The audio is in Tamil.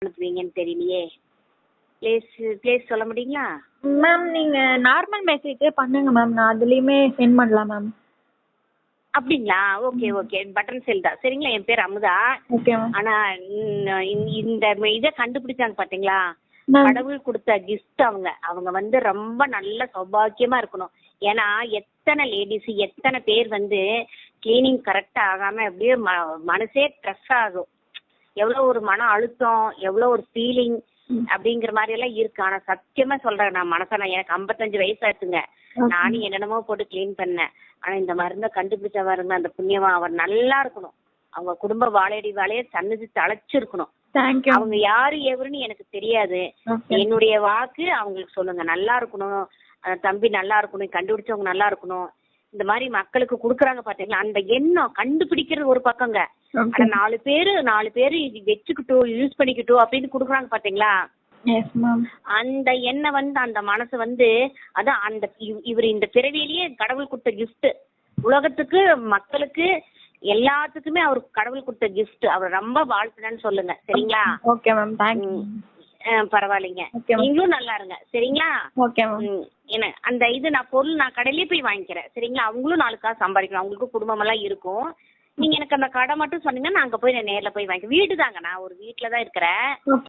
அனுப்புவீங்கன்னு தெரியலையே. பிளேஸ் பிளேஸ் சொல்ல முடியுங்களா? மேம் நீங்கள் நார்மல் மெசேஜே பண்ணுங்க மேம், நான் அதுலேயுமே சென்ட் பண்ணலாம் மேம். அப்படிங்களா? Okay okay. பட்டன் செல் தான் சரிங்களா. என் பேர் அமுதா. Okay ma'am. ஆனால் இந்த இதை கண்டுபிடிச்சாங்க பார்த்தீங்களா, மேம் கடவுள் கொடுத்த கிஃப்ட். அவங்க அவங்க வந்து ரொம்ப நல்ல சௌபாக்கியமாக இருக்கணும். ஏன்னா எத்தனை லேடிஸ் எத்தனை பேர் வந்து கிளீனிங் கரெக்டாக ஆகாமல் அப்படியே மனசே ஸ்ட்ரெஸ் ஆகும். எவ்வளோ ஒரு மன அழுத்தம், எவ்வளோ ஒரு ஃபீலிங் அப்படிங்கிற மாதிரி எல்லாம் இருக்கு. ஆனா சத்தியமா சொல்றேன், நான் மனசான எனக்கு 55 வயசு ஆச்சுங்க. நானும் என்னென்னமோ போட்டு கிளீன் பண்ணேன். ஆனா இந்த மருந்தை கண்டுபிடிச்ச பாருங்க, அந்த புண்ணியமா அவர் நல்லா இருக்கணும். அவங்க குடும்ப வாழையடி வாழைய சன்னதி தழைச்சிருக்கணும். தேங்க்யூ. அவங்க யாரு எவருன்னு எனக்கு தெரியாது. ஓகே. என்னுடைய வாக்கு அவங்களுக்கு சொல்லுங்க, நல்லா இருக்கணும், தம்பி நல்லா இருக்கணும், கண்டுபிடிச்சவங்க நல்லா இருக்கணும். இந்த மாதிரி மக்களுக்கு கொடுக்குறாங்க பாத்தீங்களா, அந்த எண்ணம் கண்டுபிடிக்கிறது ஒரு பக்கங்க. ஓகே. ஆனா நாலு பேரு இது வச்சுக்கிட்டோம் யூஸ் பண்ணிக்கிட்டோம் அப்படின்னு கொடுக்குறாங்க பாத்தீங்களா, எஸ் மேம். அந்த எண்ணெய் வந்து அந்த மனசு வந்து அதான் அந்த இவர் இந்த பிறவியிலேயே கடவுள் கொடுத்த கிஃப்ட். உலகத்துக்கு மக்களுக்கு எல்லாத்துக்குமே அவர் கடவுள் கொடுத்த கிஃப்ட். அவர் ரொம்ப வாழ்த்துனேன்னு சொல்லுங்க சரிங்களா. Okay ma'am, thank you. பரவாயில்லைங்க. Okay ma'am. நீங்களும் நல்லா இருங்க சரிங்களா. Okay ma'am. என்ன அந்த இது நான் பொருள் நான் கடையிலேயே போய் வாங்கிக்கிறேன் சரிங்களா. அவங்களும் 4 காசு சம்பாதிக்கணும், அவங்களுக்கும் குடும்பமெல்லாம் இருக்கும். நீங்க எனக்கு அந்த கடை மட்டும் சொன்னீங்கன்னா நான் அங்கே போய் நான் நேரில் போய் வாங்கிக்கிறேன். வீடு தாங்க, நான் ஒரு வீட்டில் தான் இருக்கிறேன். ஓகே.